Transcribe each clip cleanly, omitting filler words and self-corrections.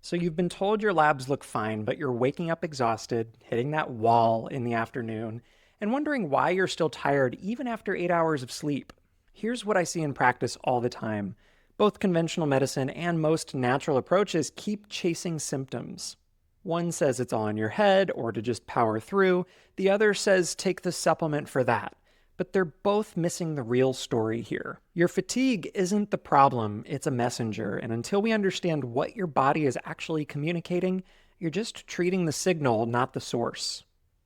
So you've been told your labs look fine, but you're waking up exhausted, hitting that wall in the afternoon, and wondering why you're still tired even after 8 hours of sleep. Here's what I see in practice all the time. Both conventional medicine and most natural approaches keep chasing symptoms. One says it's all in your head or to just power through, the other says take the supplement for that. But they're both missing the real story here. Your fatigue isn't the problem, it's a messenger, and until we understand what your body is actually communicating, you're just treating the signal, not the source.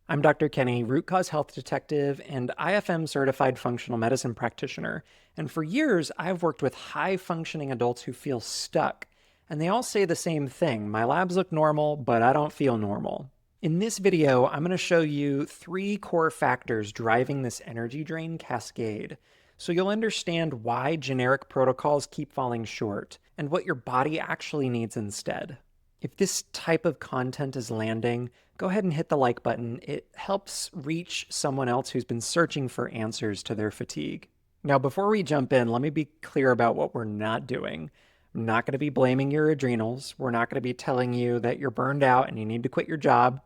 I'm Dr. Kenny, root cause health detective and IFM certified functional medicine practitioner, and for years I've worked with high functioning adults who feel stuck, and they all say the same thing: my labs look normal, but I don't feel normal. In this video, I'm going to show you 3 core factors driving this energy drain cascade, so you'll understand why generic protocols keep falling short and what your body actually needs instead. If this type of content is landing, go ahead and hit the like button. It helps reach someone else who's been searching for answers to their fatigue. Now, before we jump in, let me be clear about what we're not doing. I'm not going to be blaming your adrenals. We're not going to be telling you that you're burned out and you need to quit your job.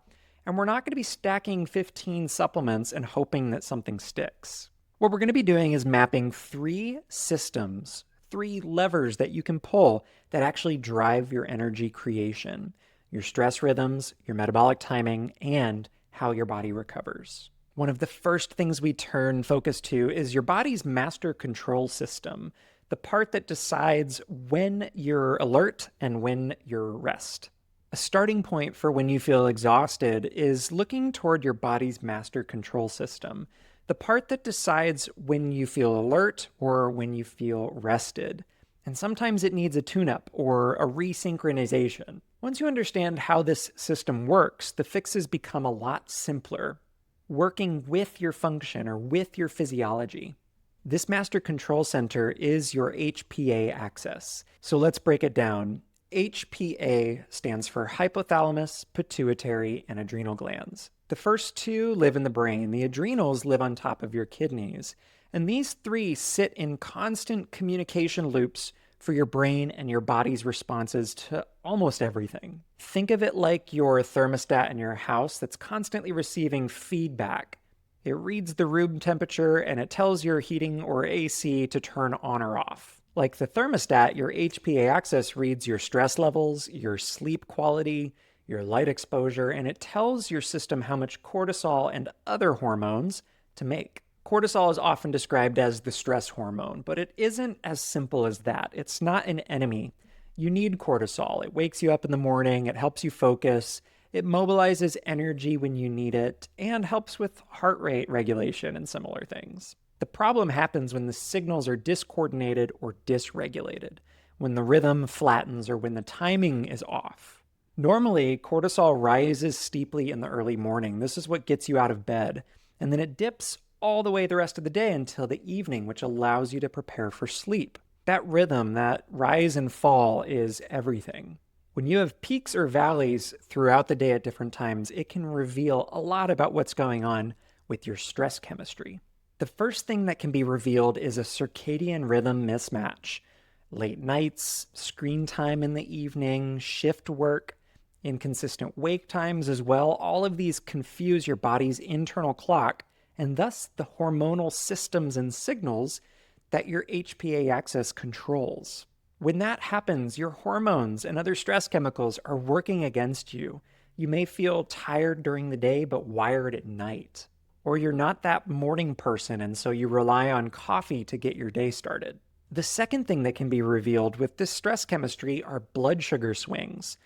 And we're not going to be stacking 15 supplements and hoping that something sticks. What we're going to be doing is mapping 3 systems, 3 levers that you can pull that actually drive your energy creation, your stress rhythms, your metabolic timing, and how your body recovers. One of the first things we turn focus to is your body's master control system, the part that decides when you're alert and when you're rest. A starting point for when you feel exhausted is looking toward your body's master control system, the part that decides when you feel alert or when you feel rested. And sometimes it needs a tune-up or a resynchronization. Once you understand how this system works, the fixes become a lot simpler, working with your function or with your physiology. This master control center is your HPA axis. So let's break it down. HPA stands for hypothalamus, pituitary, and adrenal glands. The first 2 live in the brain. The adrenals live on top of your kidneys. And these 3 sit in constant communication loops for your brain and your body's responses to almost everything. Think of it like your thermostat in your house that's constantly receiving feedback. It reads the room temperature and it tells your heating or AC to turn on or off. Like the thermostat, your HPA axis reads your stress levels, your sleep quality, your light exposure, and it tells your system how much cortisol and other hormones to make. Cortisol is often described as the stress hormone, but it isn't as simple as that. It's not an enemy. You need cortisol. It wakes you up in the morning, it helps you focus, it mobilizes energy when you need it, and helps with heart rate regulation and similar things. The problem happens when the signals are discoordinated or dysregulated, when the rhythm flattens or when the timing is off. Normally, cortisol rises steeply in the early morning. This is what gets you out of bed, and then it dips all the way the rest of the day until the evening, which allows you to prepare for sleep. That rhythm, that rise and fall, is everything. When you have peaks or valleys throughout the day at different times, it can reveal a lot about what's going on with your stress chemistry. The first thing that can be revealed is a circadian rhythm mismatch. Late nights, screen time in the evening, shift work, inconsistent wake times as well. All of these confuse your body's internal clock and thus the hormonal systems and signals that your HPA axis controls. When that happens, your hormones and other stress chemicals are working against you. You may feel tired during the day but wired at night. Or you're not that morning person, and so you rely on coffee to get your day started. The second thing that can be revealed with this stress chemistry are blood sugar swings.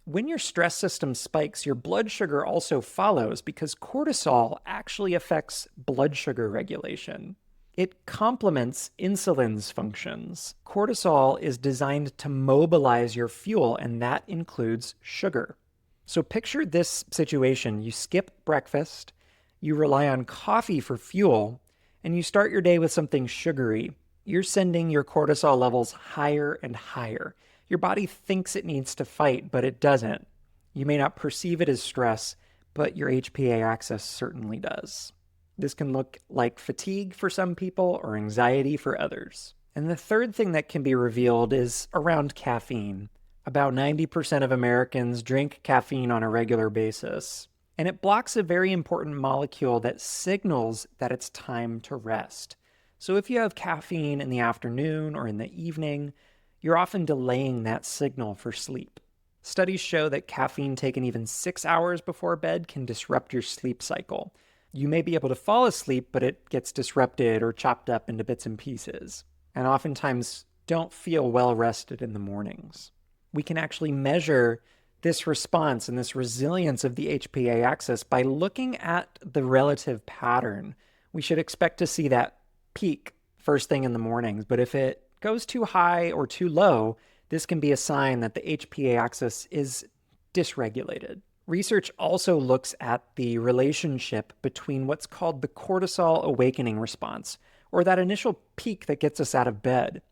When your stress system spikes, your blood sugar also follows because cortisol actually affects blood sugar regulation. It complements insulin's functions. Cortisol is designed to mobilize your fuel, and that includes sugar. So picture this situation. You skip breakfast, you rely on coffee for fuel, and you start your day with something sugary. You're sending your cortisol levels higher and higher. Your body thinks it needs to fight, but it doesn't. You may not perceive it as stress, but your HPA axis certainly does. This can look like fatigue for some people or anxiety for others. And the third thing that can be revealed is around caffeine. About 90% of Americans drink caffeine on a regular basis, and it blocks a very important molecule that signals that it's time to rest. So if you have caffeine in the afternoon or in the evening, you're often delaying that signal for sleep. Studies show that caffeine taken even 6 hours before bed can disrupt your sleep cycle. You may be able to fall asleep, but it gets disrupted or chopped up into bits and pieces, and oftentimes don't feel well rested in the mornings. We can actually measure this response and this resilience of the HPA axis by looking at the relative pattern. We should expect to see that peak first thing in the mornings, but if it goes too high or too low, this can be a sign that the HPA axis is dysregulated. Research also looks at the relationship between what's called the cortisol awakening response, or that initial peak that gets us out of bed.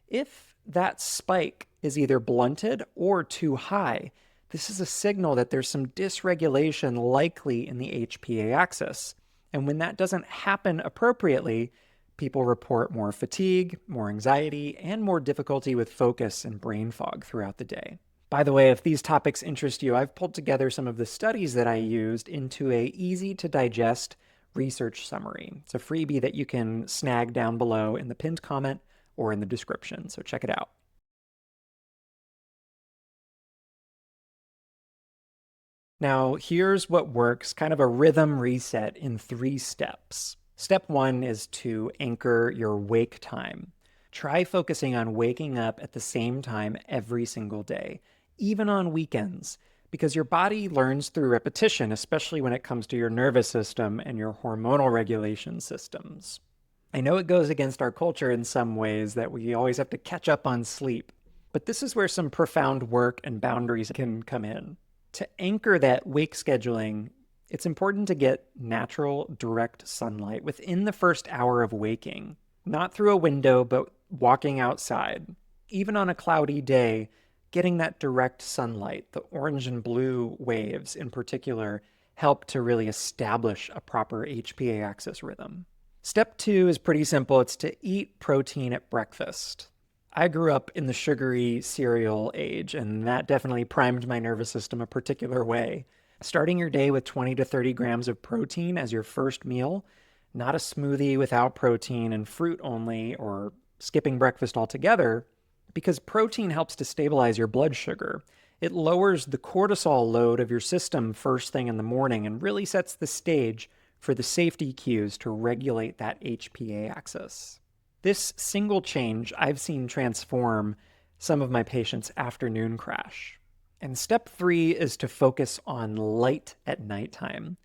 If that spike is either blunted or too high, this is a signal that there's some dysregulation likely in the HPA axis. And when that doesn't happen appropriately, people report more fatigue, more anxiety, and more difficulty with focus and brain fog throughout the day. By the way, if these topics interest you, I've pulled together some of the studies that I used into a easy-to-digest research summary. It's a freebie that you can snag down below in the pinned comment or in the description, so check it out. Now, here's what works, kind of a rhythm reset in 3 steps. Step 1 is to anchor your wake time. Try focusing on waking up at the same time every single day, even on weekends, because your body learns through repetition, especially when it comes to your nervous system and your hormonal regulation systems. I know it goes against our culture in some ways that we always have to catch up on sleep, but this is where some profound work and boundaries can come in. To anchor that wake scheduling, it's important to get natural, direct sunlight within the first hour of waking, not through a window, but walking outside. Even on a cloudy day, getting that direct sunlight, the orange and blue waves in particular, help to really establish a proper HPA axis rhythm. Step 2 is pretty simple. It's to eat protein at breakfast. I grew up in the sugary cereal age, and that definitely primed my nervous system a particular way. Starting your day with 20 to 30 grams of protein as your first meal, not a smoothie without protein and fruit only, or skipping breakfast altogether, because protein helps to stabilize your blood sugar. It lowers the cortisol load of your system first thing in the morning and really sets the stage for the safety cues to regulate that HPA axis. This single change I've seen transform some of my patients' afternoon crash. And step 3 is to focus on light at nighttime.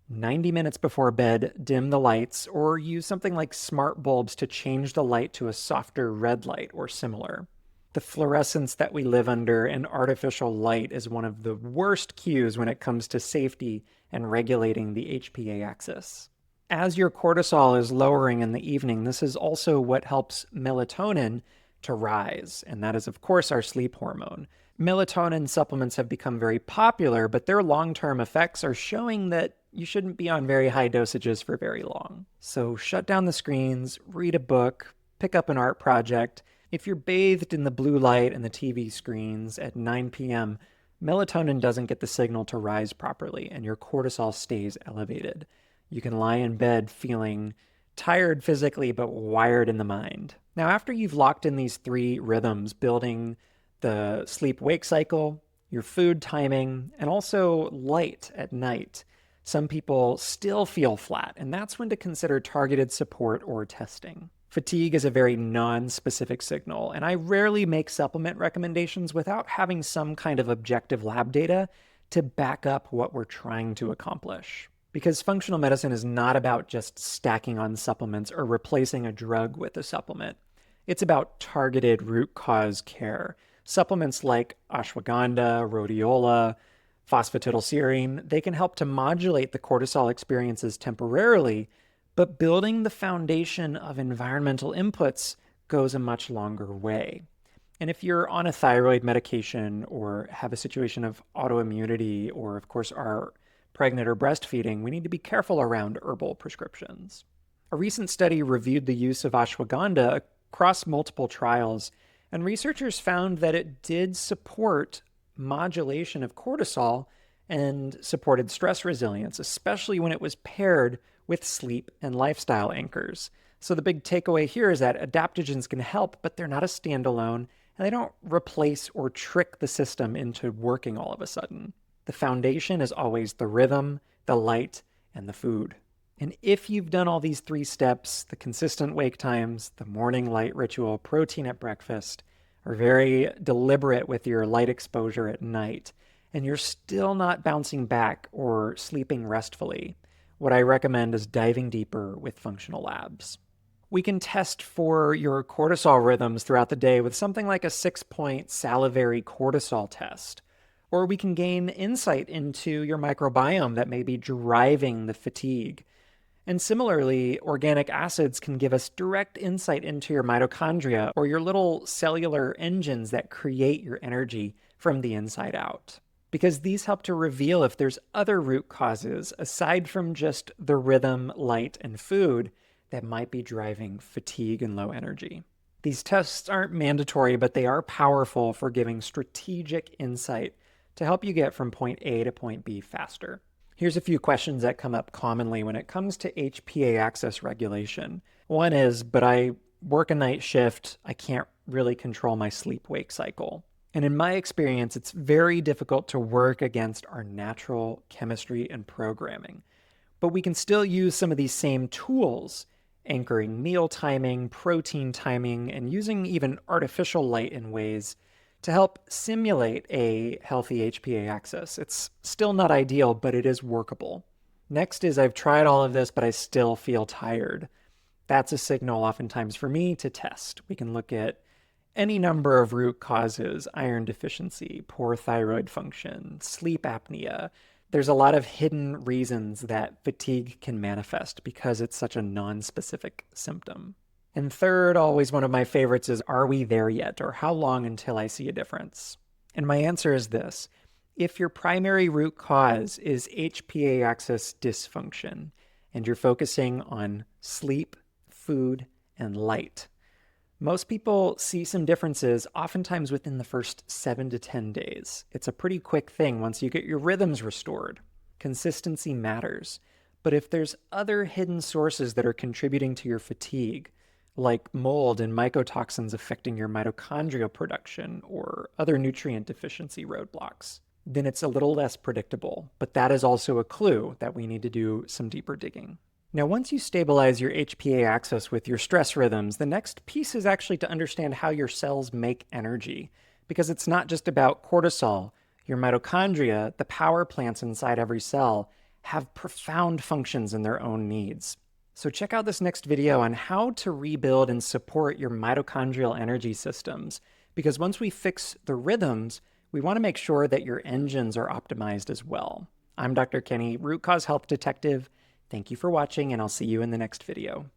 90 minutes before bed, dim the lights, or use something like smart bulbs to change the light to a softer red light or similar. The fluorescence that we live under and artificial light is one of the worst cues when it comes to safety and regulating the HPA axis. As your cortisol is lowering in the evening, this is also what helps melatonin to rise, and that is, of course, our sleep hormone. Melatonin supplements have become very popular, but their long-term effects are showing that you shouldn't be on very high dosages for very long. So shut down the screens, read a book, pick up an art project. If you're bathed in the blue light and the TV screens at 9 p.m., melatonin doesn't get the signal to rise properly, and your cortisol stays elevated. You can lie in bed feeling tired physically, but wired in the mind. Now, after you've locked in these 3 rhythms, building the sleep-wake cycle, your food timing, and also light at night, some people still feel flat, and that's when to consider targeted support or testing. Fatigue is a very non-specific signal, and I rarely make supplement recommendations without having some kind of objective lab data to back up what we're trying to accomplish. Because functional medicine is not about just stacking on supplements or replacing a drug with a supplement. It's about targeted root cause care. Supplements like ashwagandha, rhodiola, phosphatidylserine, they can help to modulate the cortisol experiences temporarily, but building the foundation of environmental inputs goes a much longer way. And if you're on a thyroid medication or have a situation of autoimmunity or, of course, are pregnant or breastfeeding, we need to be careful around herbal prescriptions. A recent study reviewed the use of ashwagandha across multiple trials, And researchers found that it did support modulation of cortisol and supported stress resilience, especially when it was paired with sleep and lifestyle anchors. So the big takeaway here is that adaptogens can help, but they're not a standalone, and they don't replace or trick the system into working all of a sudden. The foundation is always the rhythm, the light, and the food. And if you've done all these 3 steps, the consistent wake times, the morning light ritual, protein at breakfast, are very deliberate with your light exposure at night, and you're still not bouncing back or sleeping restfully, what I recommend is diving deeper with functional labs. We can test for your cortisol rhythms throughout the day with something like a 6-point salivary cortisol test. Or we can gain insight into your microbiome that may be driving the fatigue. And similarly, organic acids can give us direct insight into your mitochondria or your little cellular engines that create your energy from the inside out. Because these help to reveal if there's other root causes aside from just the rhythm, light, and food that might be driving fatigue and low energy. These tests aren't mandatory, but they are powerful for giving strategic insight to help you get from point A to point B faster. Here's a few questions that come up commonly when it comes to HPA axis regulation. One is, but I work a night shift, I can't really control my sleep-wake cycle. And in my experience, it's very difficult to work against our natural chemistry and programming. But we can still use some of these same tools, anchoring meal timing, protein timing, and using even artificial light in ways to help simulate a healthy HPA axis. It's still not ideal, but it is workable. Next is I've tried all of this, but I still feel tired. That's a signal oftentimes for me to test. We can look at any number of root causes: iron deficiency, poor thyroid function, sleep apnea. There's a lot of hidden reasons that fatigue can manifest because it's such a non-specific symptom. And third, always one of my favorites, is are we there yet, or how long until I see a difference? And my answer is this: if your primary root cause is HPA axis dysfunction, and you're focusing on sleep, food, and light, most people see some differences oftentimes within the first 7 to 10 days. It's a pretty quick thing once you get your rhythms restored. Consistency matters. But if there's other hidden sources that are contributing to your fatigue, like mold and mycotoxins affecting your mitochondrial production or other nutrient deficiency roadblocks, then it's a little less predictable. But that is also a clue that we need to do some deeper digging. Now, once you stabilize your HPA axis with your stress rhythms, the next piece is actually to understand how your cells make energy, because it's not just about cortisol. Your mitochondria, the power plants inside every cell, have profound functions in their own needs. So check out this next video on how to rebuild and support your mitochondrial energy systems, because once we fix the rhythms, we want to make sure that your engines are optimized as well. I'm Dr. Kenny, Root Cause Health Detective. Thank you for watching, and I'll see you in the next video.